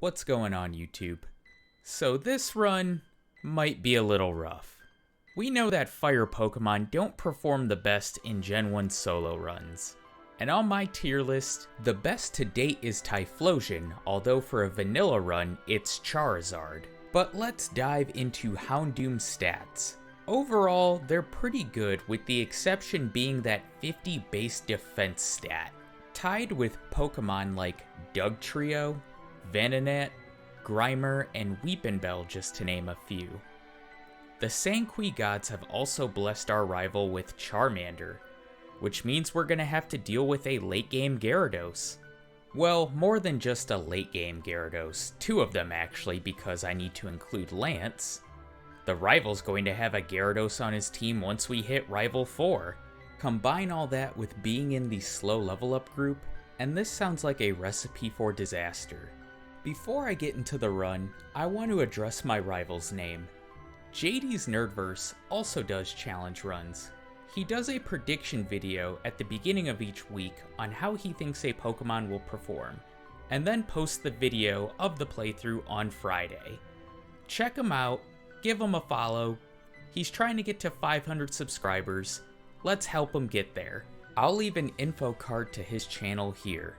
What's going on, YouTube? So this run might be a little rough. We know that fire Pokemon don't perform the best in Gen 1 solo runs. And on my tier list, the best to date is Typhlosion, although for a vanilla run, it's Charizard. But let's dive into Houndoom's stats. Overall, they're pretty good, with the exception being that 50 base defense stat. Tied with Pokemon like Dugtrio, Venonat, Grimer, and Weepinbell, just to name a few. The Sanqui gods have also blessed our rival with Charmander, which means we're gonna have to deal with a late game Gyarados. Well, more than just a late game Gyarados, two of them actually, because I need to include Lance. The rival's going to have a Gyarados on his team once we hit Rival 4. Combine all that with being in the slow level up group, and this sounds like a recipe for disaster. Before I get into the run, I want to address my rival's name. JD's Nerdverse also does challenge runs. He does a prediction video at the beginning of each week on how he thinks a Pokemon will perform, and then posts the video of the playthrough on Friday. Check him out, give him a follow. He's trying to get to 500 subscribers. Let's help him get there. I'll leave an info card to his channel here.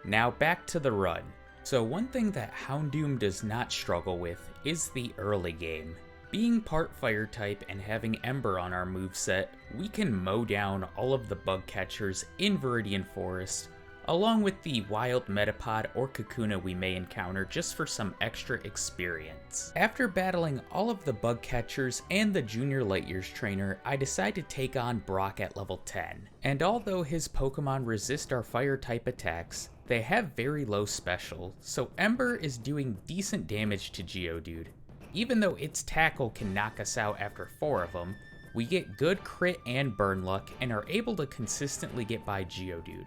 Now back to the run. So one thing that Houndoom does not struggle with is the early game. Being part fire type and having Ember on our moveset, we can mow down all of the bug catchers in Viridian Forest, along with the wild Metapod or Kakuna we may encounter just for some extra experience. After battling all of the bug catchers and the Junior Light Years trainer, I decide to take on Brock at level 10. And although his Pokemon resist our fire type attacks, they have very low special, so Ember is doing decent damage to Geodude. Even though its tackle can knock us out after 4 of them, we get good crit and burn luck and are able to consistently get by Geodude.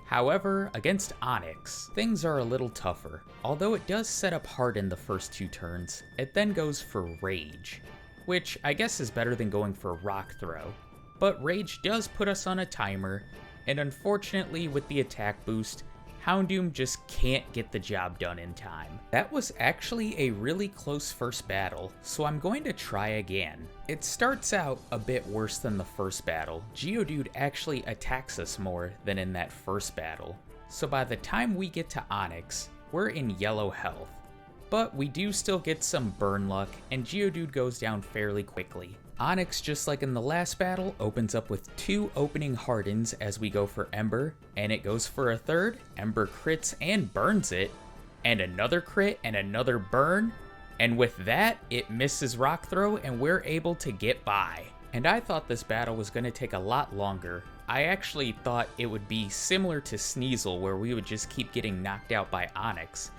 However, against Onix, things are a little tougher. Although it does set up hard in the first 2 turns, it then goes for Rage, which I guess is better than going for Rock Throw. But Rage does put us on a timer, and unfortunately with the attack boost, Houndoom just can't get the job done in time. That was actually a really close first battle, so I'm going to try again. It starts out a bit worse than the first battle. Geodude actually attacks us more than in that first battle, so by the time we get to Onix, we're in yellow health. But we do still get some burn luck, and Geodude goes down fairly quickly. Onix, just like in the last battle, opens up with 2 opening Hardens as we go for Ember, and it goes for a third. Ember crits and burns it, and another crit and another burn, and with that, it misses Rock Throw and we're able to get by. And I thought this battle was going to take a lot longer. I actually thought it would be similar to Sneasel, where we would just keep getting knocked out by Onix.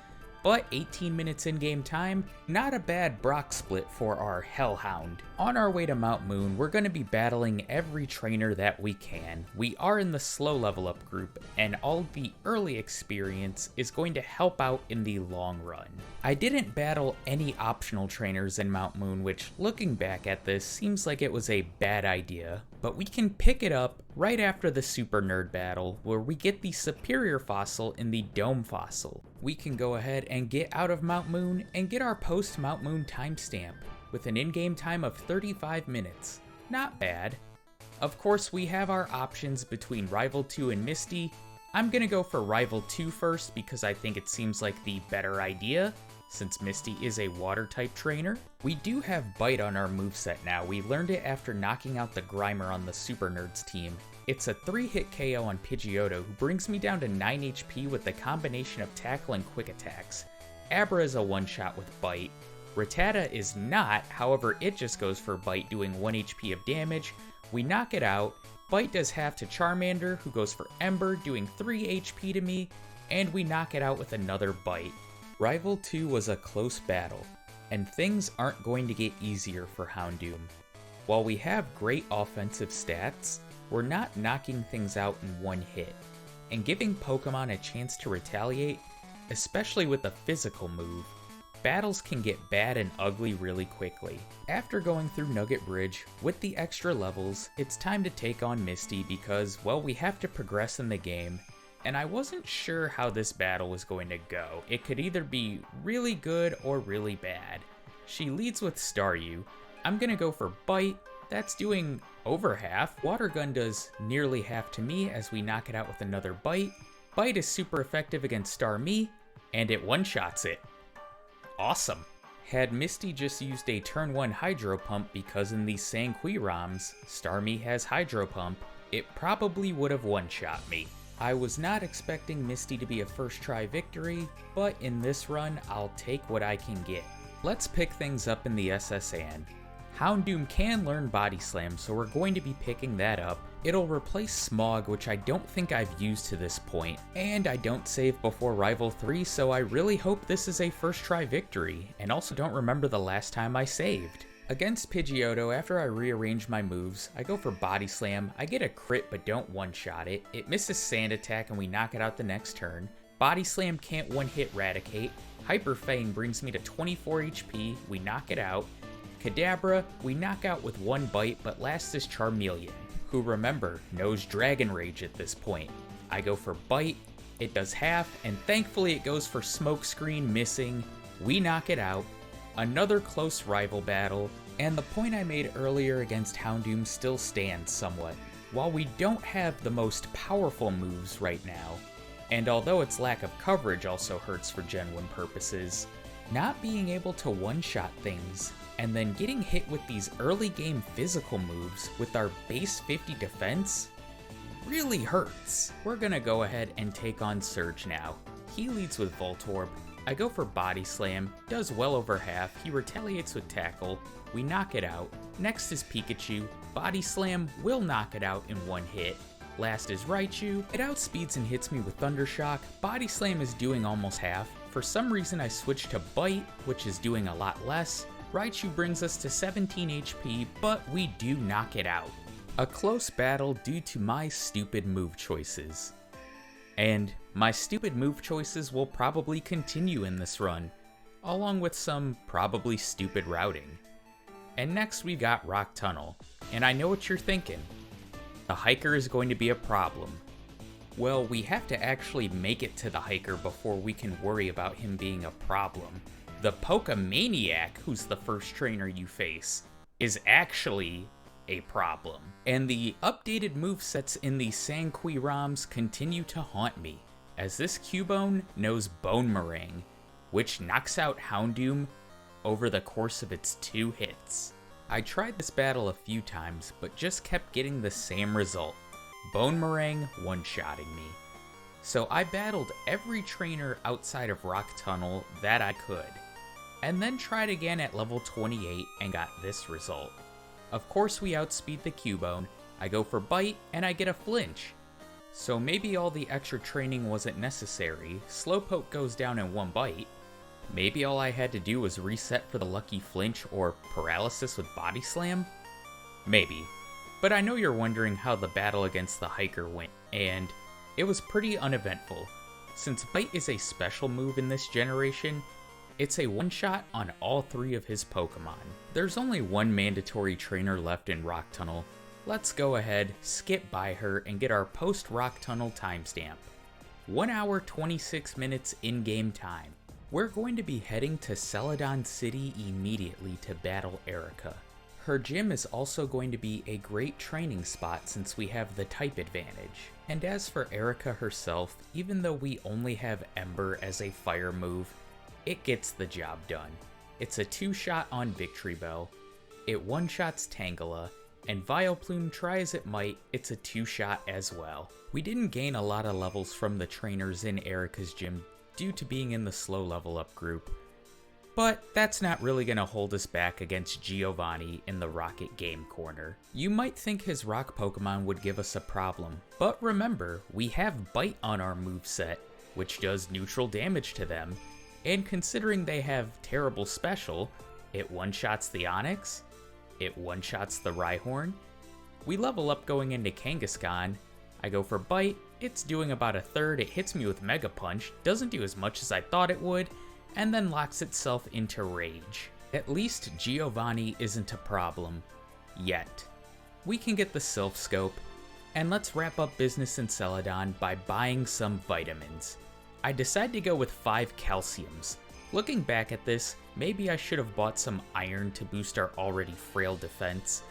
But 18 minutes in-game time, not a bad Brock split for our Hellhound. On our way to Mount Moon, we're going to be battling every trainer that we can. We are in the slow level up group, and all the early experience is going to help out in the long run. I didn't battle any optional trainers in Mount Moon, which looking back at this seems like it was a bad idea, but we can pick it up right after the Super Nerd battle, where we get the Superior Fossil in the Dome Fossil. We can go ahead and get out of Mount Moon and get our post-Mount Moon timestamp, with an in-game time of 35 minutes. Not bad. Of course, we have our options between Rival 2 and Misty. I'm gonna go for Rival 2 first because I think it seems like the better idea, since Misty is a water-type trainer. We do have Bite on our moveset now. We learned it after knocking out the Grimer on the Super Nerds team. It's a 3-hit KO on Pidgeotto, who brings me down to 9 HP with the combination of Tackle and Quick Attacks. Abra is a one-shot with Bite. Rattata is not, however it just goes for Bite, doing 1 HP of damage. We knock it out. Bite does half to Charmander, who goes for Ember, doing 3 HP to me, and we knock it out with another Bite. Rival 2 was a close battle, and things aren't going to get easier for Houndoom. While we have great offensive stats, we're not knocking things out in one hit, and giving Pokemon a chance to retaliate, especially with a physical move. Battles can get bad and ugly really quickly. After going through Nugget Bridge, with the extra levels, it's time to take on Misty because, well, we have to progress in the game, and I wasn't sure how this battle was going to go. It could either be really good or really bad. She leads with Staryu. I'm gonna go for Bite. That's doing over half. Water Gun does nearly half to me as we knock it out with another Bite. Bite is super effective against Starmie, and it one-shots it. Awesome. Had Misty just used a turn 1 Hydro Pump because in these Sanqui ROMs, Starmie has Hydro Pump, it probably would have one-shot me. I was not expecting Misty to be a first try victory, but in this run, I'll take what I can get. Let's pick things up in the SSN. Houndoom can learn Body Slam, so we're going to be picking that up. It'll replace Smog, which I don't think I've used to this point, and I don't save before Rival 3, so I really hope this is a first try victory, and also don't remember the last time I saved. Against Pidgeotto, after I rearrange my moves, I go for Body Slam, I get a crit but don't one-shot it, it misses Sand Attack and we knock it out the next turn. Body Slam can't one-hit Raticate, Hyper Fang brings me to 24 HP, we knock it out. Kadabra, we knock out with one bite, but last is Charmeleon, who remember, knows Dragon Rage at this point. I go for Bite, it does half, and thankfully it goes for Smokescreen, missing. We knock it out. Another close rival battle, and the point I made earlier against Houndoom still stands somewhat. While we don't have the most powerful moves right now, and although its lack of coverage also hurts for Gen 1 purposes, not being able to one-shot things and then getting hit with these early game physical moves with our base 50 defense really hurts. We're gonna go ahead and take on Surge now. He leads with Voltorb. I go for Body Slam, does well over half, he retaliates with Tackle, we knock it out. Next is Pikachu, Body Slam will knock it out in one hit. Last is Raichu, it outspeeds and hits me with Thundershock, Body Slam is doing almost half. For some reason I switched to Bite, which is doing a lot less. Raichu brings us to 17 HP, but we do knock it out. A close battle due to my stupid move choices. And my stupid move choices will probably continue in this run, along with some probably stupid routing. And next we got Rock Tunnel, and I know what you're thinking. The hiker is going to be a problem. Well, we have to actually make it to the hiker before we can worry about him being a problem. The Pokemaniac, who's the first trainer you face, is actually a problem. And the updated movesets in the Sanqui ROMs continue to haunt me, as this Cubone knows Bone Meringue, which knocks out Houndoom over the course of its 2 hits. I tried this battle a few times, but just kept getting the same result. Bone Meringue one-shotting me. So I battled every trainer outside of Rock Tunnel that I could, and then tried again at level 28 and got this result. Of course we outspeed the Cubone, I go for Bite, and I get a flinch. So maybe all the extra training wasn't necessary, Slowpoke goes down in one bite. Maybe all I had to do was reset for the lucky flinch or paralysis with Body Slam? Maybe. But I know you're wondering how the battle against the hiker went, and it was pretty uneventful. Since Bite is a special move in this generation, it's a one-shot on all 3 of his Pokemon. There's only one mandatory trainer left in Rock Tunnel. Let's go ahead, skip by her, and get our post-Rock Tunnel timestamp. 1 hour 26 minutes in-game time. We're going to be heading to Celadon City immediately to battle Erica. Her gym is also going to be a great training spot since we have the type advantage. And as for Erica herself, even though we only have Ember as a fire move, it gets the job done. It's a 2-shot on Victory Bell, it one-shots Tangela, and Vileplume, try as it might, it's a 2-shot as well. We didn't gain a lot of levels from the trainers in Erica's gym due to being in the slow level up group, but that's not really going to hold us back against Giovanni in the Rocket Game Corner. You might think his rock Pokemon would give us a problem, but remember, we have Bite on our moveset, which does neutral damage to them, and considering they have terrible special, it one-shots the Onix, it one-shots the Rhyhorn. We level up going into Kangaskhan, I go for Bite, it's doing about a third, it hits me with Mega Punch, doesn't do as much as I thought it would, and then locks itself into Rage. At least Giovanni isn't a problem. Yet. We can get the Sylph Scope, And let's wrap up business in Celadon by buying some vitamins. I decided to go with 5 calciums. Looking back at this, maybe I should have bought some iron to boost our already frail defense.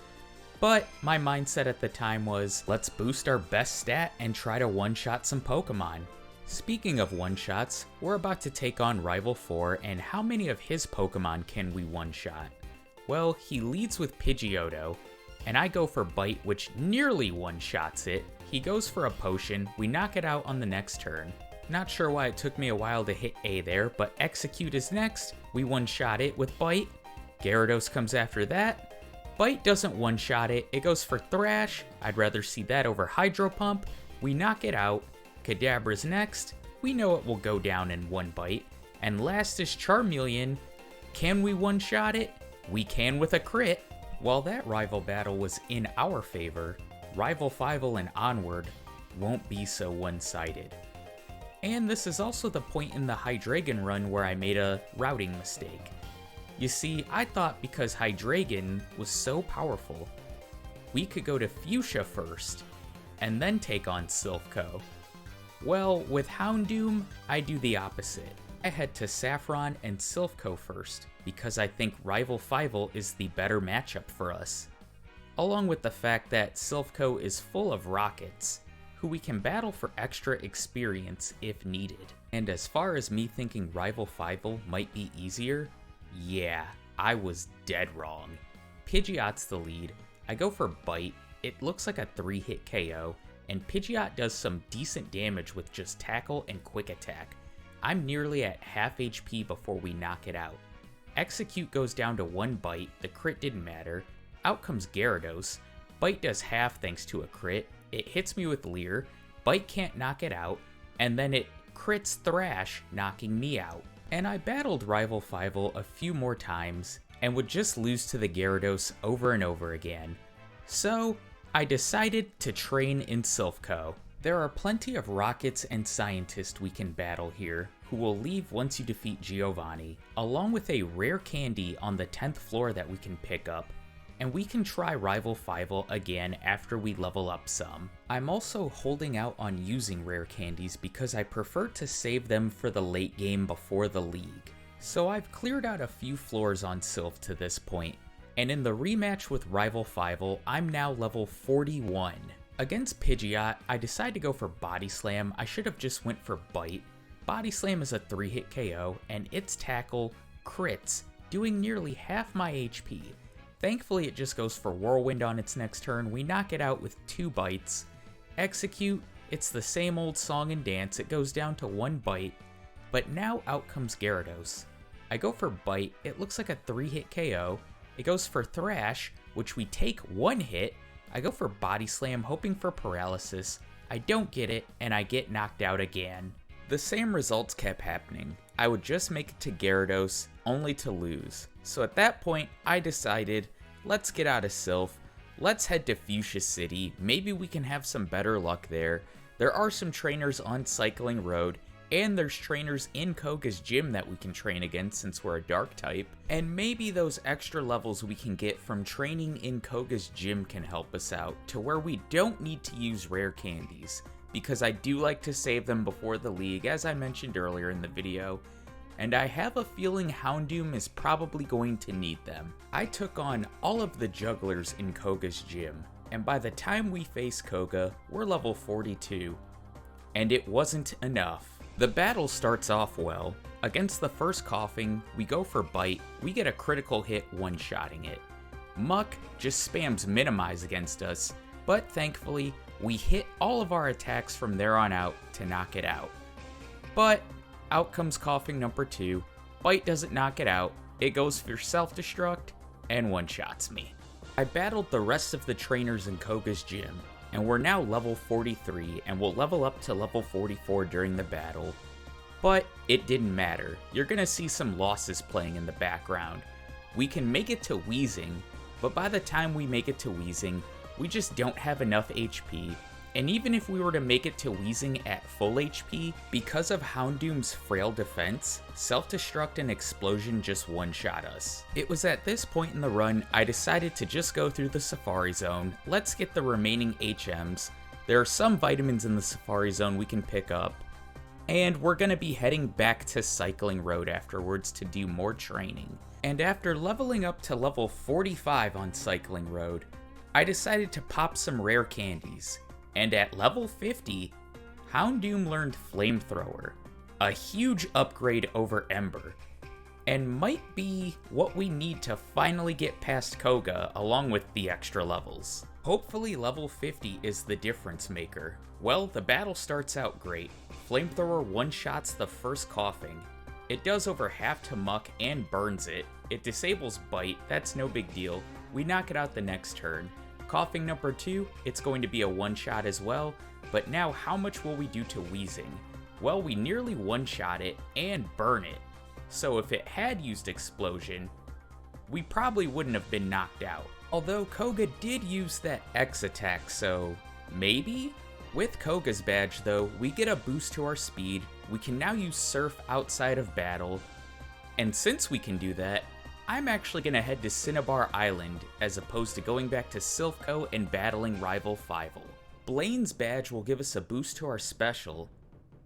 But my mindset at the time was, let's boost our best stat and try to one-shot some Pokemon. Speaking of one-shots, we're about to take on Rival 4, and how many of his Pokemon can we one-shot? Well, he leads with Pidgeotto, and I go for Bite, which nearly one-shots it. He goes for a Potion, we knock it out on the next turn. Not sure why it took me a while to hit A there, but Execute is next. We one-shot it with Bite. Gyarados comes after that. Bite doesn't one-shot it, it goes for Thrash. I'd rather see that over Hydro Pump. We knock it out. Kadabra's next. We know it will go down in one bite. And last is Charmeleon. Can we one-shot it? We can with a crit. While that rival battle was in our favor, Rival 5 and onward won't be so one-sided. And this is also the point in the Hydreigon run where I made a routing mistake. You see, I thought because Hydreigon was so powerful, we could go to Fuchsia first, and then take on Silph-Co. Well, with Houndoom, I do the opposite. I head to Saffron and Silph-Co first, because I think Rival 5 is the better matchup for us. Along with the fact that Silph-Co is full of rockets, who we can battle for extra experience if needed. And as far as me thinking Rival 5 might be easier, yeah, I was dead wrong. Pidgeot's the lead, I go for Bite, it looks like a 3-hit KO, and Pidgeot does some decent damage with just Tackle and Quick Attack. I'm nearly at half HP before we knock it out. Execute goes down to 1 bite, the crit didn't matter. Out comes Gyarados. Bite does half thanks to a crit, it hits me with Leer, Bite can't knock it out, and then it crits Thrash, knocking me out. And I battled Rival 5 a few more times, and would just lose to the Gyarados over and over again. So, I decided to train in Silph-Co. There are plenty of rockets and scientists we can battle here, who will leave once you defeat Giovanni, along with a rare candy on the 10th floor that we can pick up, and we can try Rival 5 again after we level up some. I'm also holding out on using rare candies because I prefer to save them for the late game before the league. So I've cleared out a few floors on Silph to this point, and in the rematch with Rival 5 I'm now level 41. Against Pidgeot, I decided to go for Body Slam. I should have just went for Bite. Body Slam is a 3-hit KO, and its Tackle crits, doing nearly half my HP. Thankfully it just goes for Whirlwind on its next turn, we knock it out with 2 bites. Execute, it's the same old song and dance, it goes down to 1 bite, but now out comes Gyarados. I go for Bite, it looks like a 3-hit KO, it goes for Thrash, which we take 1 hit, I go for Body Slam hoping for Paralysis, I don't get it, and I get knocked out again. The same results kept happening. I would just make it to Gyarados, only to lose. So at that point, I decided, let's get out of Silph, let's head to Fuchsia City, maybe we can have some better luck there. There are some trainers on Cycling Road, and there's trainers in Koga's gym that we can train against since we're a dark type, and maybe those extra levels we can get from training in Koga's gym can help us out, to where we don't need to use rare candies, because I do like to save them before the league, as I mentioned earlier in the video, and I have a feeling Houndoom is probably going to need them. I took on all of the jugglers in Koga's gym, and by the time we face Koga, we're level 42, and it wasn't enough. The battle starts off well. Against the first Coughing, we go for Bite, we get a critical hit one-shotting it. Muck just spams Minimize against us, but thankfully, we hit all of our attacks from there on out to knock it out. But out comes Coughing number 2, Bite doesn't knock it out, it goes for Self-Destruct, and one-shots me. I battled the rest of the trainers in Koga's gym, and we're now level 43, and we'll level up to level 44 during the battle. But it didn't matter, you're gonna see some losses playing in the background. We can make it to Wheezing, but by the time we make it to Wheezing, we just don't have enough HP, and even if we were to make it to Wheezing at full HP, because of Houndoom's frail defense, Self-Destruct and Explosion just one-shot us. It was at this point in the run I decided to just go through the Safari Zone, let's get the remaining HMs, There are some vitamins in the Safari Zone we can pick up, and we're going to be heading back to Cycling Road afterwards to do more training. And after leveling up to level 45 on Cycling Road, I decided to pop some rare candies, and at level 50, Houndoom learned Flamethrower, a huge upgrade over Ember, and might be what we need to finally get past Koga along with the extra levels. Hopefully level 50 is the difference maker. Well, the battle starts out great. Flamethrower one-shots the first coughing. It does over half to Muck and burns it. It disables Bite, that's no big deal. We knock it out the next turn. Coughing number 2, it's going to be a one-shot as well, but now how much will we do to Wheezing? Well, we nearly one-shot it and burn it. So if it had used Explosion, we probably wouldn't have been knocked out. Although Koga did use that X attack, so maybe? With Koga's badge though, we get a boost to our speed, we can now use Surf outside of battle, and since we can do that, I'm actually going to head to Cinnabar Island as opposed to going back to Silphco and battling rival Fievel. Blaine's badge will give us a boost to our special,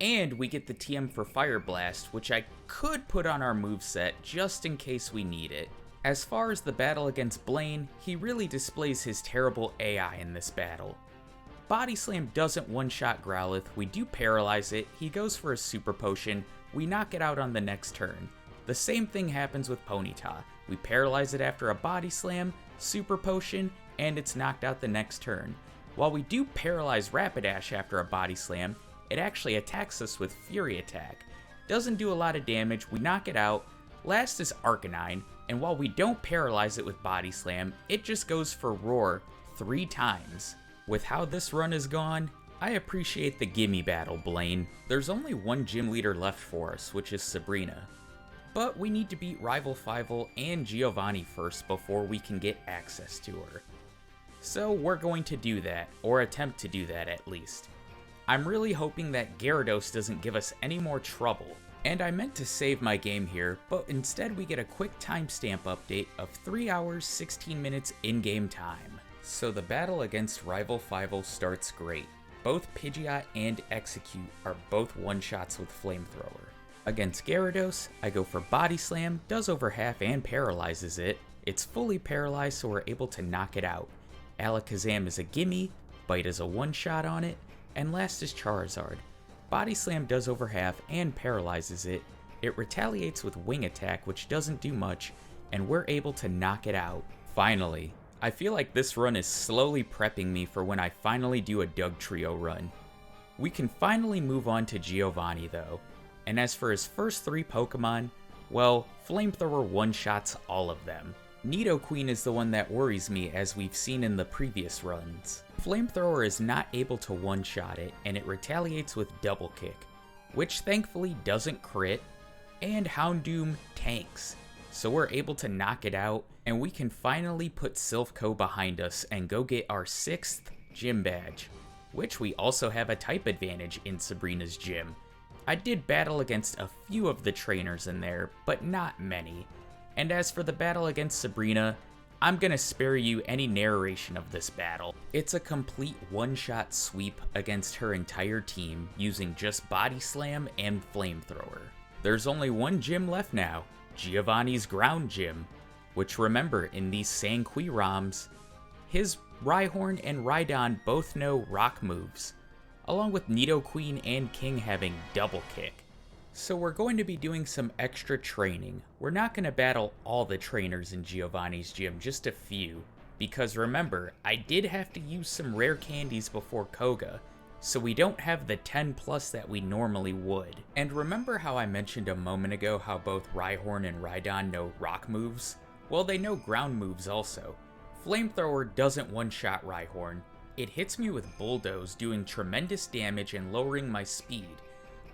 and we get the TM for Fire Blast, which I could put on our moveset just in case we need it. As far as the battle against Blaine, he really displays his terrible AI in this battle. Body Slam doesn't one-shot Growlithe, we do paralyze it, he goes for a Super Potion, we knock it out on the next turn. The same thing happens with Ponyta. We paralyze it after a Body Slam, Super Potion, and it's knocked out the next turn. While we do paralyze Rapidash after a Body Slam, it actually attacks us with Fury Attack. Doesn't do a lot of damage, we knock it out. Last is Arcanine, and while we don't paralyze it with Body Slam, it just goes for Roar 3 times. With how this run is gone, I appreciate the gimme battle, Blaine. There's only one gym leader left for us, which is Sabrina. But we need to beat rival Fievel and Giovanni first before we can get access to her. So we're going to do that, or attempt to do that at least. I'm really hoping that Gyarados doesn't give us any more trouble. And I meant to save my game here, but instead we get a quick timestamp update of 3 hours 16 minutes in-game time. So the battle against rival Fievel starts great. Both Pidgeot and Execute are both one-shots with Flamethrower. Against Gyarados, I go for Body Slam, does over half and paralyzes it. It's fully paralyzed so we're able to knock it out. Alakazam is a gimme, Bite is a one-shot on it, and last is Charizard. Body Slam does over half and paralyzes it. It retaliates with Wing Attack, which doesn't do much, and we're able to knock it out. Finally. I feel like this run is slowly prepping me for when I finally do a Dugtrio run. We can finally move on to Giovanni though, and as for his first 3 Pokemon, well, Flamethrower one-shots all of them. Nidoqueen is the one that worries me as we've seen in the previous runs. Flamethrower is not able to one-shot it, and it retaliates with Double Kick, which thankfully doesn't crit, and Houndoom tanks, so we're able to knock it out, and we can finally put Silphco behind us and go get our 6th gym badge, which we also have a type advantage in Sabrina's gym. I did battle against a few of the trainers in there, but not many. And as for the battle against Sabrina, I'm gonna spare you any narration of this battle. It's a complete one-shot sweep against her entire team using just Body Slam and Flamethrower. There's only one gym left now, Giovanni's Ground Gym, which remember in these Sanqui ROMs, his Rhyhorn and Rhydon both know rock moves, along with Nidoqueen and King having Double Kick. So we're going to be doing some extra training. We're not going to battle all the trainers in Giovanni's gym, just a few. Because remember, I did have to use some rare candies before Koga, so we don't have the 10 plus that we normally would. And remember how I mentioned a moment ago how both Rhyhorn and Rhydon know rock moves? Well, they know ground moves also. Flamethrower doesn't one-shot Rhyhorn. It hits me with Bulldoze, doing tremendous damage and lowering my speed.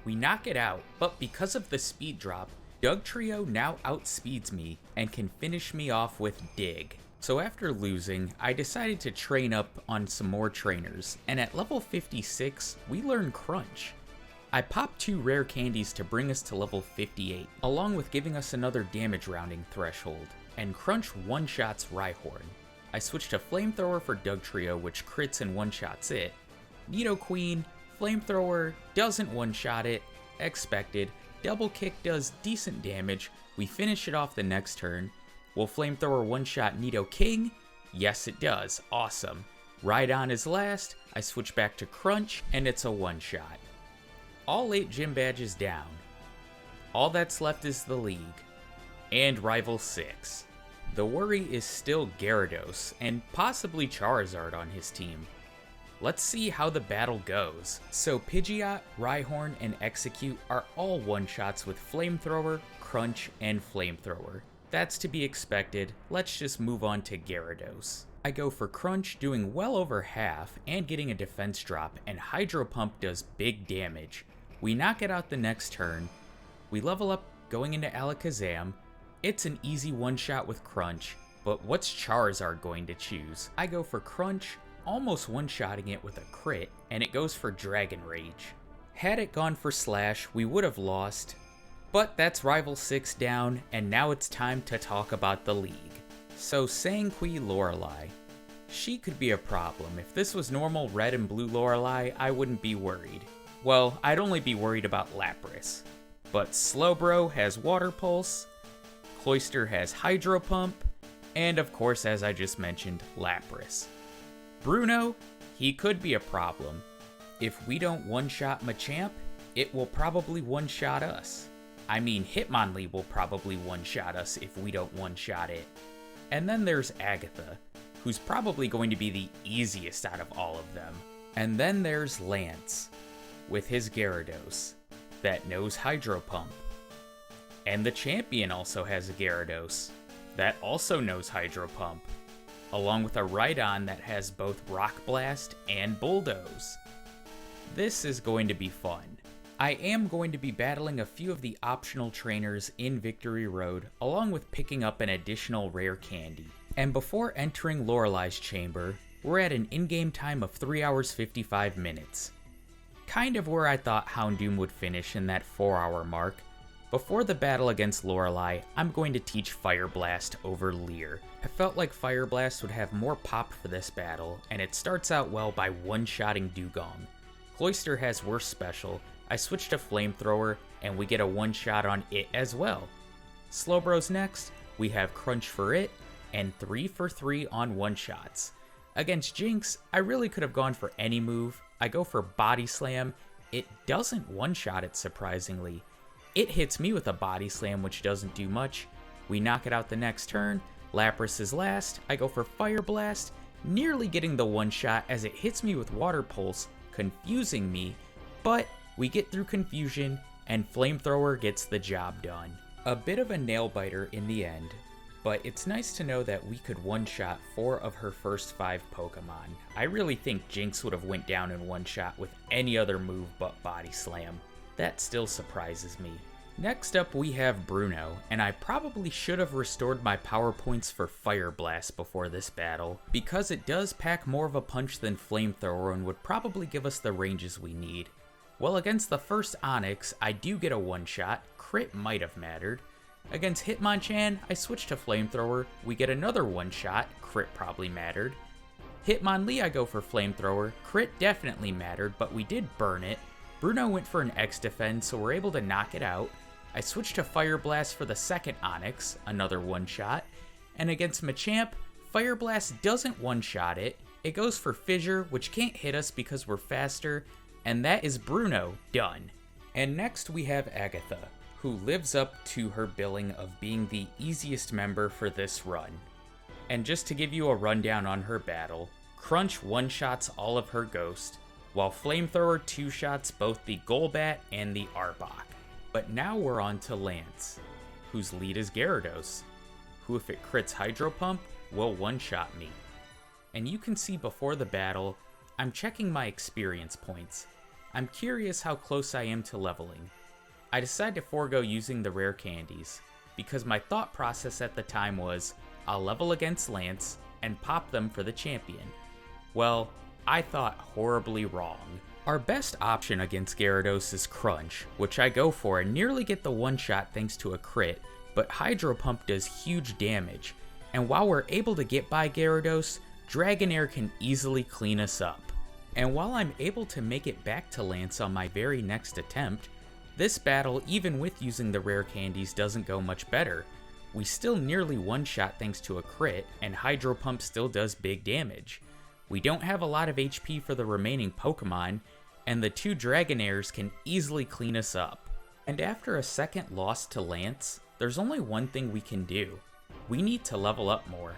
We knock it out, but because of the speed drop, Dugtrio now outspeeds me and can finish me off with Dig. So after losing, I decided to train up on some more trainers, and at level 56, we learn Crunch. I popped 2 rare candies to bring us to level 58, along with giving us another damage rounding threshold, and Crunch one-shots Rhyhorn. I switched to Flamethrower for Dugtrio, which crits and one-shots it, Nidoqueen, Flamethrower doesn't one-shot it, expected. Double Kick does decent damage, we finish it off the next turn. Will Flamethrower one-shot Nidoking? Yes it does, awesome. Rhydon is last, I switch back to Crunch, and it's a one-shot. All 8 gym badges down. All that's left is the league, and Rival 6. The worry is still Gyarados, and possibly Charizard on his team. Let's see how the battle goes. So Pidgeot, Rhyhorn, and Execute are all one-shots with Flamethrower, Crunch, and Flamethrower. That's to be expected, let's just move on to Gyarados. I go for Crunch, doing well over half, and getting a defense drop, and Hydro Pump does big damage. We knock it out the next turn, we level up going into Alakazam. It's an easy one-shot with Crunch, but what's Charizard going to choose? I go for Crunch, almost one-shotting it with a crit, and it goes for Dragon Rage. Had it gone for Slash, we would have lost, but that's Rival 6 down, and now it's time to talk about the league. So Sanqui Lorelei. She could be a problem. If this was normal red and blue Lorelei, I wouldn't be worried. Well, I'd only be worried about Lapras. But Slowbro has Water Pulse, Cloyster has Hydro Pump, and of course, as I just mentioned, Lapras. Bruno, he could be a problem. If we don't one-shot Machamp, it will probably one-shot us. I mean, Hitmonlee will probably one-shot us if we don't one-shot it. And then there's Agatha, who's probably going to be the easiest out of all of them. And then there's Lance, with his Gyarados, that knows Hydro Pump. And the champion also has a Gyarados, that also knows Hydro Pump, along with a Rhydon that has both Rock Blast and Bulldoze. This is going to be fun. I am going to be battling a few of the optional trainers in Victory Road, along with picking up an additional rare candy. And before entering Lorelei's chamber, we're at an in-game time of 3 hours 55 minutes. Kind of where I thought Houndoom would finish in that 4-hour mark. Before the battle against Lorelei, I'm going to teach Fire Blast over Leer. I felt like Fire Blast would have more pop for this battle, and it starts out well by one-shotting Dugong. Cloyster has worse special, I switch to Flamethrower, and we get a one-shot on it as well. Slowbro's next, we have Crunch for it, and 3 for 3 on one-shots. Against Jinx, I really could have gone for any move. I go for Body Slam, it doesn't one-shot it surprisingly. It hits me with a Body Slam, which doesn't do much. We knock it out the next turn, Lapras is last, I go for Fire Blast, nearly getting the one-shot as it hits me with Water Pulse, confusing me, but we get through confusion, and Flamethrower gets the job done. A bit of a nail-biter in the end, but it's nice to know that we could one-shot 4 of her first 5 Pokemon. I really think Jinx would have went down in one shot with any other move but Body Slam. That still surprises me. Next up we have Bruno, and I probably should have restored my power points for Fire Blast before this battle, because it does pack more of a punch than Flamethrower and would probably give us the ranges we need. Well, against the first Onix, I do get a one-shot, crit might have mattered. Against Hitmonchan, I switch to Flamethrower, we get another one-shot, crit probably mattered. Hitmonlee I go for Flamethrower, crit definitely mattered, but we did burn it. Bruno went for an X-Defend, so we're able to knock it out. I switch to Fire Blast for the second Onix, another one-shot. And against Machamp, Fire Blast doesn't one-shot it, it goes for Fissure, which can't hit us because we're faster, and that is Bruno done. And next we have Agatha, who lives up to her billing of being the easiest member for this run. And just to give you a rundown on her battle, Crunch one-shots all of her Ghost, while Flamethrower two-shots both the Golbat and the Arbok. But now we're on to Lance, whose lead is Gyarados, who if it crits Hydro Pump, will one-shot me. And you can see before the battle, I'm checking my experience points. I'm curious how close I am to leveling. I decide to forego using the rare candies, because my thought process at the time was, I'll level against Lance, and pop them for the champion. Well, I thought horribly wrong. Our best option against Gyarados is Crunch, which I go for and nearly get the one-shot thanks to a crit, but Hydro Pump does huge damage, and while we're able to get by Gyarados, Dragonair can easily clean us up. And while I'm able to make it back to Lance on my very next attempt, this battle, even with using the rare candies, doesn't go much better. We still nearly one-shot thanks to a crit, and Hydro Pump still does big damage. We don't have a lot of HP for the remaining Pokemon, and the 2 Dragonairs can easily clean us up. And after a second loss to Lance, there's only one thing we can do. We need to level up more,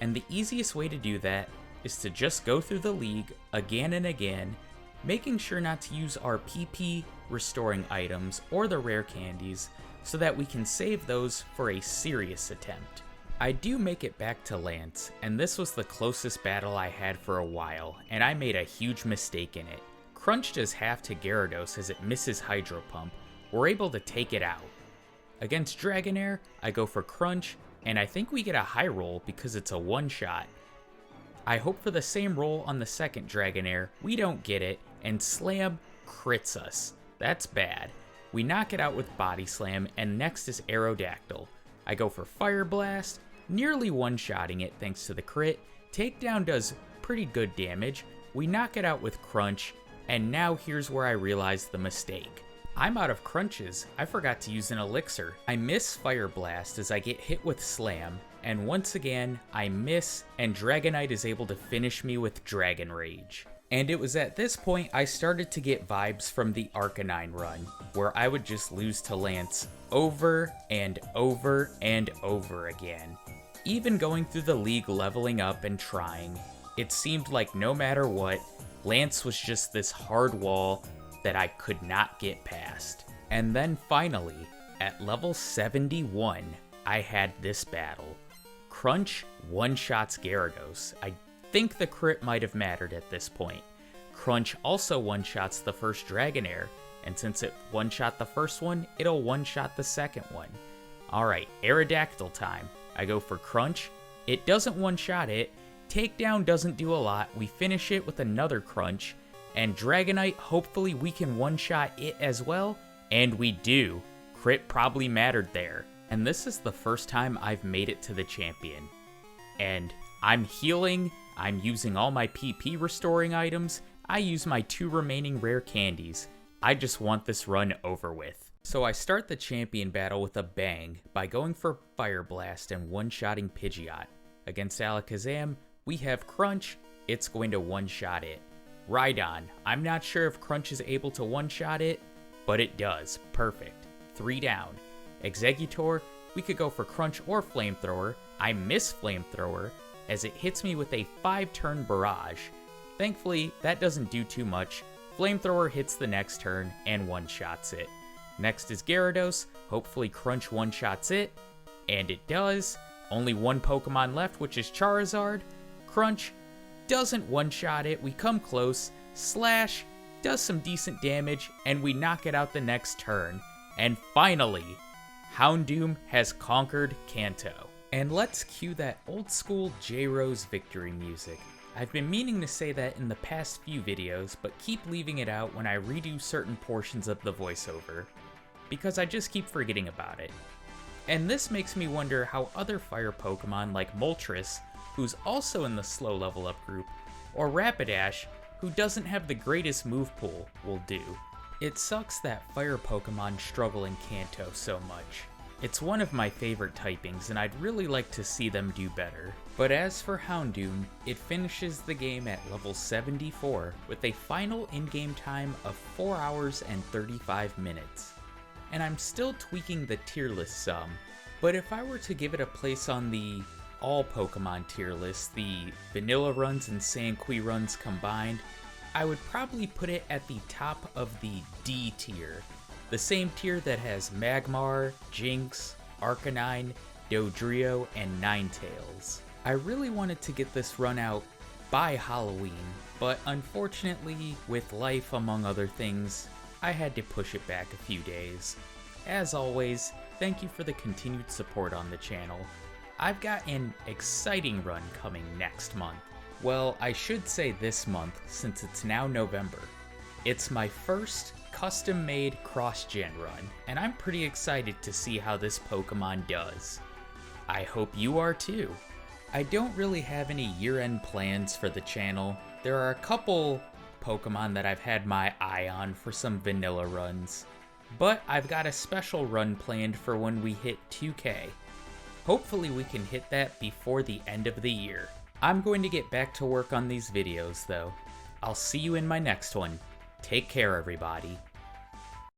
and the easiest way to do that is to just go through the league again and again, making sure not to use our PP restoring items or the rare candies so that we can save those for a serious attempt. I do make it back to Lance, and this was the closest battle I had for a while, and I made a huge mistake in it. Crunch does half to Gyarados as it misses Hydro Pump. We're able to take it out. Against Dragonair, I go for Crunch, and I think we get a high roll because it's a one-shot. I hope for the same roll on the second Dragonair, we don't get it, and Slam crits us. That's bad. We knock it out with Body Slam, and next is Aerodactyl. I go for Fire Blast, nearly one-shotting it thanks to the crit. Takedown does pretty good damage. We knock it out with Crunch, and now here's where I realize the mistake. I'm out of crunches. I forgot to use an elixir. I miss Fire Blast as I get hit with Slam, and once again, I miss, and Dragonite is able to finish me with Dragon Rage. And it was at this point I started to get vibes from the Arcanine run, where I would just lose to Lance over and over and over again. Even going through the league leveling up and trying, it seemed like no matter what, Lance was just this hard wall that I could not get past. And then finally, at level 71, I had this battle. Crunch one-shots Gyarados. I think the crit might have mattered at this point. Crunch also one-shots the first Dragonair, and since it one-shot the first one, it'll one-shot the second one. Alright, Aerodactyl time. I go for Crunch. It doesn't one-shot it. Takedown doesn't do a lot. We finish it with another Crunch. And Dragonite, hopefully we can one-shot it as well. And we do. Crit probably mattered there. And this is the first time I've made it to the champion. And I'm healing. I'm using all my PP restoring items. I use my 2 remaining rare candies. I just want this run over with. So I start the champion battle with a bang by going for Fire Blast and one-shotting Pidgeot. Against Alakazam, we have Crunch. It's going to one-shot it. Rhydon, I'm not sure if Crunch is able to one-shot it, but it does. Perfect. 3 down. Exeggutor, we could go for Crunch or Flamethrower. I miss Flamethrower as it hits me with a 5-turn barrage. Thankfully, that doesn't do too much. Flamethrower hits the next turn and one-shots it. Next is Gyarados. Hopefully Crunch one-shots it, and it does. Only one Pokemon left, which is Charizard. Crunch doesn't one-shot it. We come close. Slash does some decent damage, and we knock it out the next turn. And finally, Houndoom has conquered Kanto. And let's cue that old school J-Rose victory music. I've been meaning to say that in the past few videos, but keep leaving it out when I redo certain portions of the voiceover, because I just keep forgetting about it. And this makes me wonder how other fire Pokemon like Moltres, who's also in the slow level up group, or Rapidash, who doesn't have the greatest move pool, will do. It sucks that fire Pokemon struggle in Kanto so much. It's one of my favorite typings, and I'd really like to see them do better. But as for Houndoom, it finishes the game at level 74 with a final in-game time of 4 hours and 35 minutes. And I'm still tweaking the tier list some, but if I were to give it a place on the all Pokemon tier list, the vanilla runs and Sanqui runs combined, I would probably put it at the top of the D tier. The same tier that has Magmar, Jinx, Arcanine, Dodrio, and Ninetales. I really wanted to get this run out by Halloween, but unfortunately, with life among other things, I had to push it back a few days. As always, thank you for the continued support on the channel. I've got an exciting run coming next month. Well, I should say this month, since it's now November. It's my first custom-made cross-gen run, and I'm pretty excited to see how this Pokemon does. I hope you are too. I don't really have any year-end plans for the channel. There are a couple Pokemon that I've had my eye on for some vanilla runs. But I've got a special run planned for when we hit 2K. Hopefully we can hit that before the end of the year. I'm going to get back to work on these videos though. I'll see you in my next one. Take care, everybody.